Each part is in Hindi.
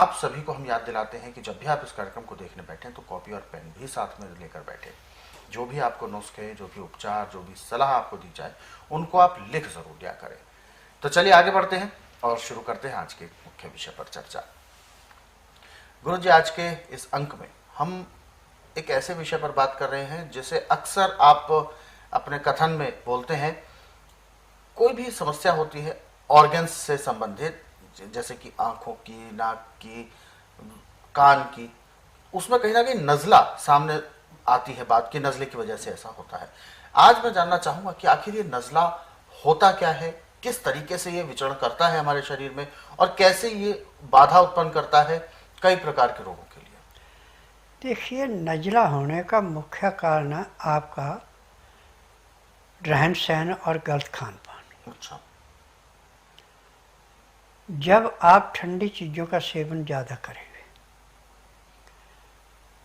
आप सभी को हम याद दिलाते हैं कि जब भी आप इस कार्यक्रम को देखने बैठें तो कॉपी और पेन भी साथ में लेकर बैठे। जो भी आपको नुस्खे, जो भी उपचार, जो भी सलाह आपको दी जाए, उनको आप लिख जरूर दिया करें। तो चलिए आगे बढ़ते हैं और शुरू करते हैं आज के मुख्य विषय पर चर्चा। गुरु जी, आज के इस अंक में हम एक ऐसे विषय पर बात कर रहे हैं जिसे अक्सर आप अपने कथन में बोलते हैं। कोई भी समस्या होती है ऑर्गन्स से संबंधित, जैसे कि आंखों की, नाक की, कान की, उसमें कहीं ना कहीं नज़ला सामने आती है बात की, नज़ले की वजह से ऐसा होता है। आज मैं जानना चाहूंगा कि आखिर ये नज़ला होता क्या है, किस तरीके से ये विचरण करता है हमारे शरीर में, और कैसे ये बाधा उत्पन्न करता है कई प्रकार के रोगों के लिए। देखिए, नज़ला होने का मुख्य कारण है आपका रहन सहन और गलत खान पान। अच्छा। जब आप ठंडी चीज़ों का सेवन ज़्यादा करेंगे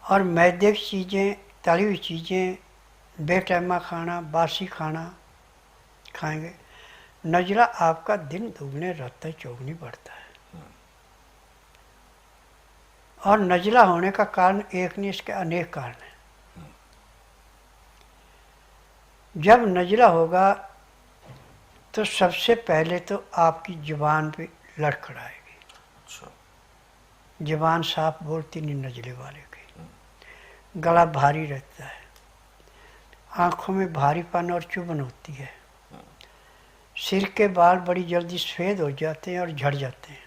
और मैदे की चीज़ें, तली हुई चीज़ें, बेटैमा खाना, बासी खाना खाएंगे, नज़ला आपका दिन दुगने रात चौगुनी बढ़ता है। और नज़ला होने का कारण एक नहीं, इसके अनेक कारण हैं। जब नज़ला होगा तो सबसे पहले तो आपकी ज़ुबान पे लड़खड़ाएगी। अच्छा। ज़ुबान साफ बोलती नहीं नज़ले वाले की। गला भारी रहता है, आँखों में भारीपन और चुभन होती है, सिर के बाल बड़ी जल्दी सफ़ेद हो जाते हैं और झड़ जाते हैं,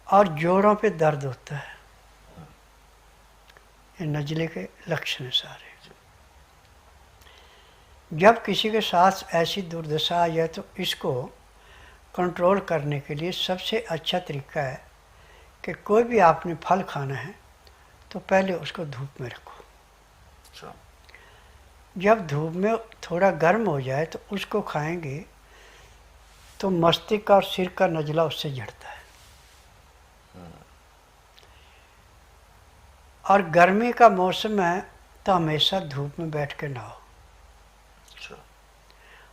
और जोड़ों पे दर्द होता है। ये नज़ले के लक्षण हैं सारे। जब किसी के साथ ऐसी दुर्दशा आ जाए तो इसको कंट्रोल करने के लिए सबसे अच्छा तरीका है कि कोई भी आपने फल खाना है तो पहले उसको धूप में रखो। अच्छा। जब धूप में थोड़ा गर्म हो जाए तो उसको खाएंगे तो मस्तिष्क और सिर का नज़ला उससे झड़ता है। और गर्मी का मौसम है तो हमेशा धूप में बैठ के नहाओ। अच्छा।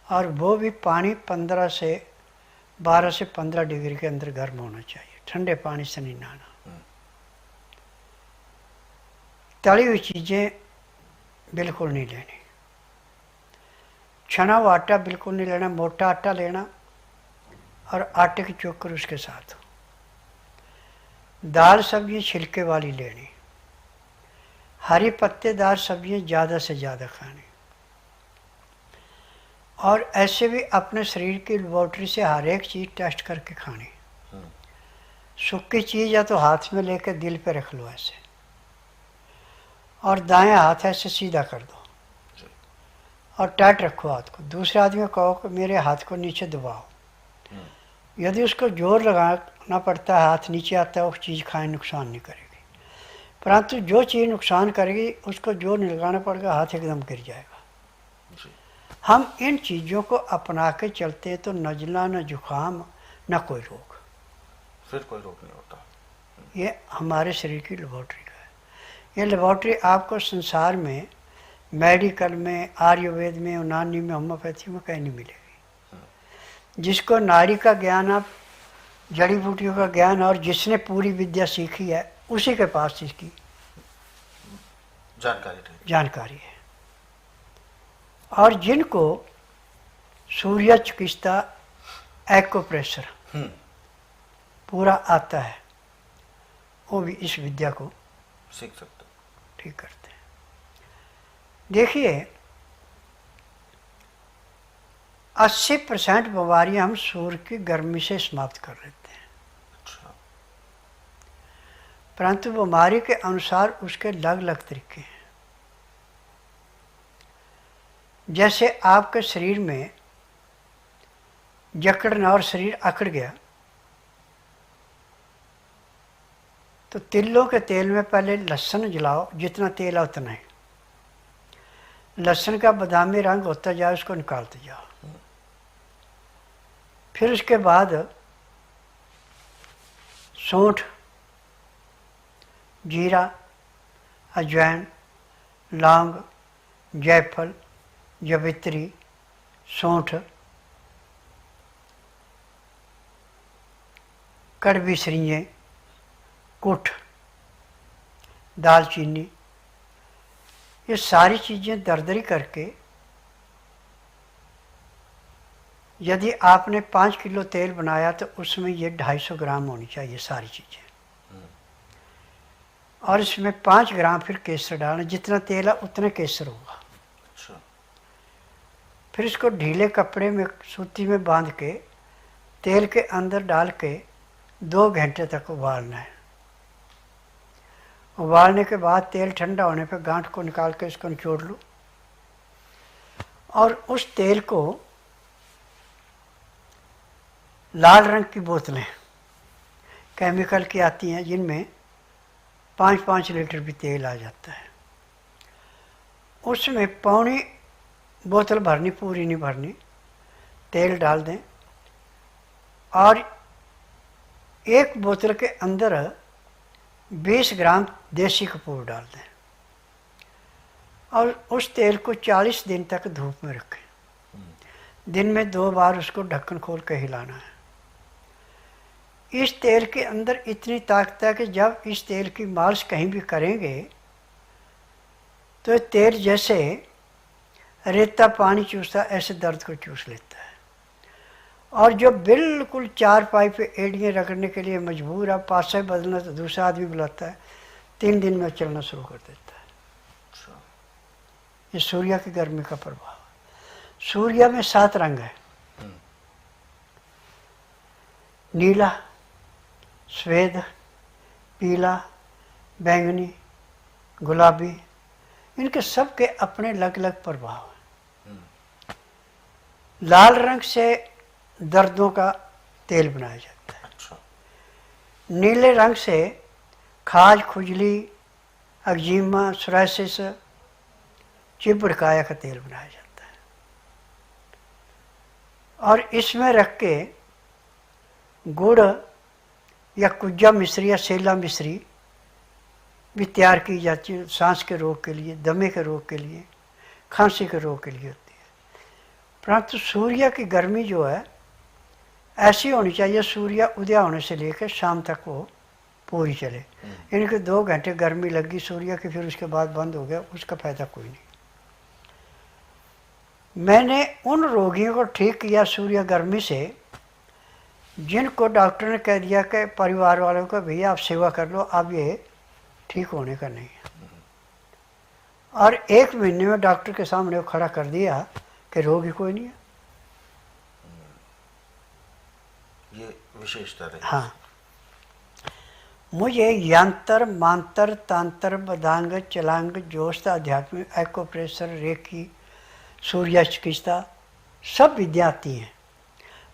और वो भी पानी 12 से 15 डिग्री के अंदर गर्म होना चाहिए, ठंडे पानी से नहीं नहाना। तली हुई चीज़ें बिल्कुल नहीं लेनी, छना हुआ आटा बिल्कुल नहीं लेना, मोटा आटा लेना और आटे की चोकर उसके साथ हो। दाल सब्जी छिलके वाली लेनी, हरी पत्तेदार सब्जियां ज़्यादा से ज़्यादा खानी, और ऐसे भी अपने शरीर की लेबोरेटरी से हर एक चीज़ टेस्ट करके खानी। सूखी चीज़ या तो हाथ में लेकर दिल पे रख लो ऐसे, और दाएं हाथ ऐसे सीधा कर दो और टाइट रखो हाथ को। दूसरे आदमी को कहो कि मेरे हाथ को नीचे दबाओ। यदि उसको जोर लगाना पड़ता है, हाथ नीचे आता है, वो चीज़ खाएं नुकसान नहीं करेगी। परंतु जो चीज़ नुकसान करेगी उसको जोर नहीं लगाना पड़ेगा, हाथ एकदम गिर जाएगा। हम इन चीज़ों को अपना के चलते हैं तो नज़ला, न जुकाम, न कोई रोग, फिर कोई रोग नहीं होता। ये हमारे शरीर की लेबोरेटरी का है। ये लेबोरेटरी आपको संसार में, मेडिकल में, आयुर्वेद में, यूनानी में, होम्योपैथी में कहीं नहीं मिलेगी। जिसको नाड़ी का ज्ञान, आप जड़ी बूटियों का ज्ञान, और जिसने पूरी विद्या सीखी है उसी के पास इसकी जानकारी है। और जिनको सूर्य चिकित्सा, एक्यूप्रेशर पूरा आता है, वो भी इस विद्या को सीख सकते, ठीक करते हैं। देखिए, 80% बीमारियां हम सूर्य की गर्मी से समाप्त कर लेते हैं। अच्छा। परंतु बीमारी के अनुसार उसके अलग अलग तरीके हैं। जैसे आपके शरीर में जकड़ना और शरीर अकड़ गया तो तिलों के तेल में पहले लहसुन जलाओ, जितना तेल है उतना ही। लहसुन का बादामी रंग होता जाए उसको निकालते जाओ। फिर उसके बाद सौंठ, जीरा, अजवाइन, लौंग, जायफल, जवित्री, सौंठ, कड़वी सरिंजें, कुठ, दालचीनी, ये सारी चीज़ें दरदरी करके यदि आपने 5 किलो तेल बनाया तो उसमें ये 250 ग्राम होनी चाहिए सारी चीज़ें। और इसमें 5 ग्राम फिर केसर डालना, जितना तेल है उतना केसर होगा। अच्छा। फिर इसको ढीले कपड़े में सूती में बांध के तेल के अंदर डाल के 2 घंटे तक उबालना है। उबालने के बाद तेल ठंडा होने पर गांठ को निकाल के इसको निचोड़ लो और उस तेल को लाल रंग की बोतलें केमिकल की आती हैं जिनमें 5-5 लीटर भी तेल आ जाता है, उसमें पौनी बोतल भरनी, पूरी नहीं भरनी, तेल डाल दें और एक बोतल के अंदर 20 ग्राम देसी कपूर डाल दें और उस तेल को 40 दिन तक धूप में रखें। दिन में 2 बार उसको ढक्कन खोल के हिलाना है। इस तेल के अंदर इतनी ताकत है कि जब इस तेल की मालिश कहीं भी करेंगे तो तेल जैसे रेता पानी चूसता ऐसे दर्द को चूस लेता है। और जो बिल्कुल 4 पाई पे एड़ियाँ रगड़ने के लिए मजबूर है, पासे बदलना तो दूसरा आदमी बुलाता है, 3 दिन में चलना शुरू कर देता है। ये सूर्य की गर्मी का प्रभाव। सूर्य में 7 रंग है, नीला, श्वेत, पीला, बैंगनी, गुलाबी, इनके सब के अपने अलग अलग प्रभाव हैं। लाल रंग से दर्दों का तेल बनाया जाता है। अच्छा। नीले रंग से खाज, खुजली, अग्जिमा, सोराइसिस, चिबड़काया का तेल बनाया जाता है। और इसमें रख के गुड़ या कुज्जा मिश्री या सेला मिश्री भी तैयार की जाती है, सांस के रोग के लिए, दमे के रोग के लिए, खांसी के रोग के लिए होती है। परंतु सूर्य की गर्मी जो है ऐसी होनी चाहिए, सूर्य उदय होने से लेकर शाम तक वो पूरी चले। इनके 2 घंटे गर्मी लगी सूर्य की, फिर उसके बाद बंद हो गया, उसका फायदा कोई नहीं। मैंने उन रोगियों को ठीक किया सूर्य गर्मी से जिनको डॉक्टर ने कह दिया कि परिवार वालों को भैया आप सेवा कर लो, अब ये ठीक होने का नहीं है। और 1 महीने में डॉक्टर के सामने वो खड़ा कर दिया कि रोग ही कोई नहीं है। ये विशेषता रही। हाँ, मुझे यंत्र, मांत्र, तंत्र, बदांग, चलांग, जोस्त, आध्यात्मिक, एक्ोप्रेशर, रेकी, सूर्य चिकित्सा सब विद्या आती हैं,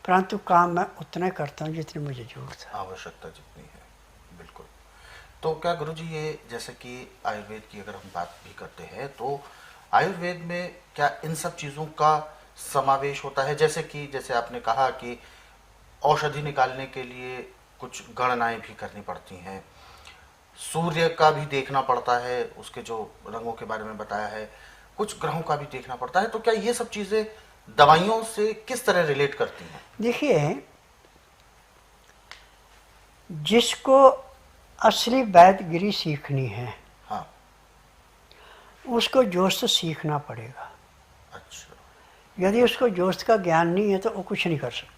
परंतु काम मैं उतना ही करता हूँ जितनी मुझे जरूरत है, आवश्यकता जितनी है। बिल्कुल। तो क्या गुरुजी, ये जैसे कि आयुर्वेद की अगर हम बात भी करते हैं तो आयुर्वेद में क्या इन सब चीज़ों का समावेश होता है? जैसे आपने कहा कि औषधि निकालने के लिए कुछ गणनाएं भी करनी पड़ती हैं, सूर्य का भी देखना पड़ता है, उसके जो रंगों के बारे में बताया है, कुछ ग्रहों का भी देखना पड़ता है, तो क्या ये सब चीज़ें दवाइयों से किस तरह रिलेट करती हैं? देखिए, जिसको असली वैद्यगिरी सीखनी है, हाँ। उसको जोस्त सीखना पड़ेगा। अच्छा। यदि उसको जोस्त का ज्ञान नहीं है तो वो कुछ नहीं कर सकता।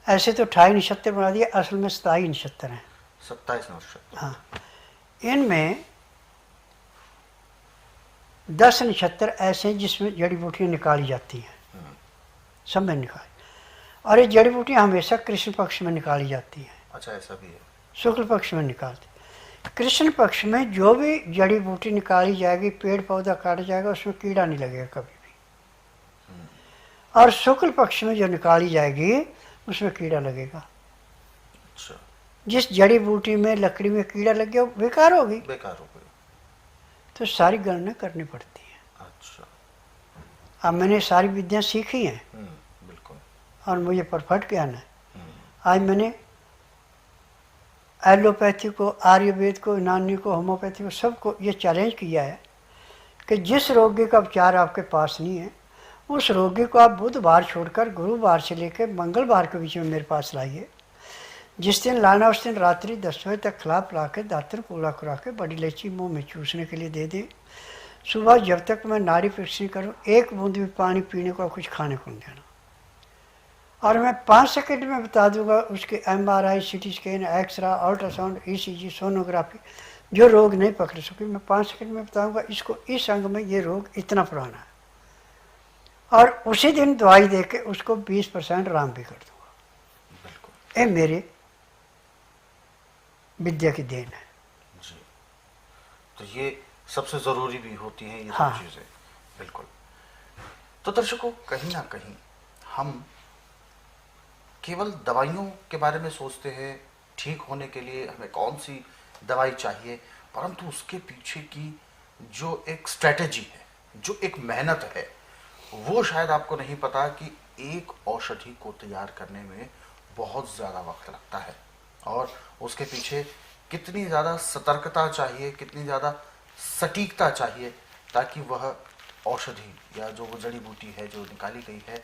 ऐसे तो 28 नक्षत्र बना दिए, असल में 27 नक्षत्र हैं। 27 नक्षत्र। हाँ, इनमें 10 नक्षत्र ऐसे हैं जिसमें जड़ी बूटियाँ निकाली जाती हैं, सब में निकाली। और ये जड़ी बूटियाँ हमेशा कृष्ण पक्ष में निकाली जाती हैं। अच्छा, ऐसा भी है। शुक्ल पक्ष में निकालते। कृष्ण पक्ष में जो भी जड़ी बूटी निकाली जाएगी, पेड़ पौधा काटा जाएगा, उसमें कीड़ा नहीं लगेगा कभी भी। और शुक्ल पक्ष में जो निकाली जाएगी उसमें कीड़ा लगेगा। अच्छा। जिस जड़ी बूटी में, लकड़ी में कीड़ा लग गया बेकार होगी, बेकार हो गई। तो सारी गणना करनी पड़ती है। अच्छा। अब मैंने सारी विद्या सीखी हैं बिल्कुल। और मुझे परफेक्ट ज्ञान है। आज मैंने एलोपैथी को, आयुर्वेद को, यूनानी को, होम्योपैथी को, सबको ये चैलेंज किया है कि जिस रोगी का उपचार आपके पास नहीं है उस रोगी को आप बुधवार छोड़कर गुरुवार से लेकर मंगलवार के बीच में मेरे पास लाइए। जिस दिन लाना उस दिन रात्रि 10 बजे तक खिला पिला के दातन कूड़ा करा के बड़ी इलायची मुंह में चूसने के लिए दे दे। सुबह जब तक मैं नाड़ी परीक्षण करूं, एक बूंद भी पानी पीने को, कुछ खाने को नहीं देना। और मैं 5 सेकंड में बता दूंगा उसके MRI, CT scan, x-ray, ultrasound, ECG, sonography, जो रोग नहीं पकड़ सके मैं 5 सेकंड में बताऊंगा इसको इस अंग में ये रोग इतना पुराना है। और उसी दिन दवाई दे के उसको 20% आराम भी कर दूंगा। ये मेरी विद्या की देन है जी। तो ये सबसे ज़रूरी भी होती हैं ये सब हाँ। चीज़ें। बिल्कुल। तो दर्शकों, कहीं ना कहीं हम केवल दवाइयों के बारे में सोचते हैं, ठीक होने के लिए हमें कौन सी दवाई चाहिए, परंतु उसके पीछे की जो एक स्ट्रेटेजी है, जो एक मेहनत है, वो शायद आपको नहीं पता कि एक औषधि को तैयार करने में बहुत ज़्यादा वक्त लगता है और उसके पीछे कितनी ज़्यादा सतर्कता चाहिए, कितनी ज़्यादा सटीकता चाहिए, ताकि वह औषधि या जो वो जड़ी बूटी है जो निकाली गई है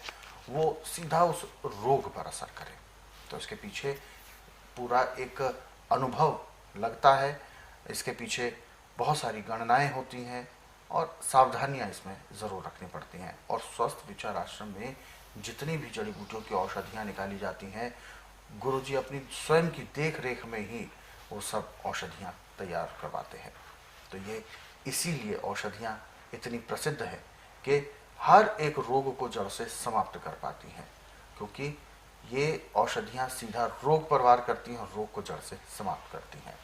वो सीधा उस रोग पर असर करे। तो इसके पीछे पूरा एक अनुभव लगता है, इसके पीछे बहुत सारी गणनाएं होती हैं और सावधानियां इसमें ज़रूर रखनी पड़ती हैं। और स्वस्थ विचार आश्रम में जितनी भी जड़ी बूटियों की औषधियाँ निकाली जाती हैं, गुरुजी अपनी स्वयं की देख रेख में ही वो सब औषधियाँ तैयार करवाते हैं। तो ये इसीलिए औषधियाँ इतनी प्रसिद्ध है कि हर एक रोग को जड़ से समाप्त कर पाती हैं, क्योंकि ये औषधियाँ सीधा रोग पर वार करती हैं और रोग को जड़ से समाप्त करती हैं।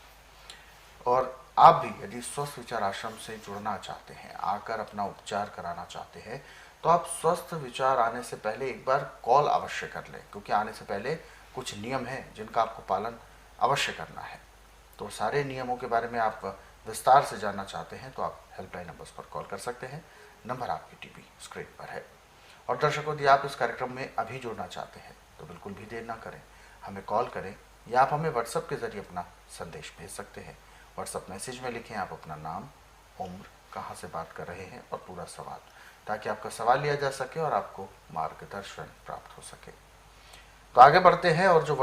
और आप भी यदि स्वस्थ विचार आश्रम से जुड़ना चाहते हैं, आकर अपना उपचार कराना चाहते हैं, तो आप स्वस्थ विचार आने से पहले एक बार कॉल अवश्य कर लें, क्योंकि आने से पहले कुछ नियम हैं जिनका आपको पालन अवश्य करना है। तो सारे नियमों के बारे में आप विस्तार से जानना चाहते हैं तो आप हेल्पलाइन नंबर्स पर कॉल कर सकते हैं। नंबर आपकी टीवी स्क्रीन पर है। और दर्शकों, यदि आप इस कार्यक्रम में अभी जुड़ना चाहते हैं तो बिल्कुल भी देर ना करें, हमें कॉल करें या आप हमें व्हाट्सएप के जरिए अपना संदेश भेज सकते हैं। व्हाट्सएप मैसेज में लिखें आप अपना नाम, उम्र, कहाँ से बात कर रहे हैं और पूरा सवाल, ताकि आपका सवाल लिया जा सके और आपको मार्गदर्शन प्राप्त हो सके। तो आगे बढ़ते हैं और जो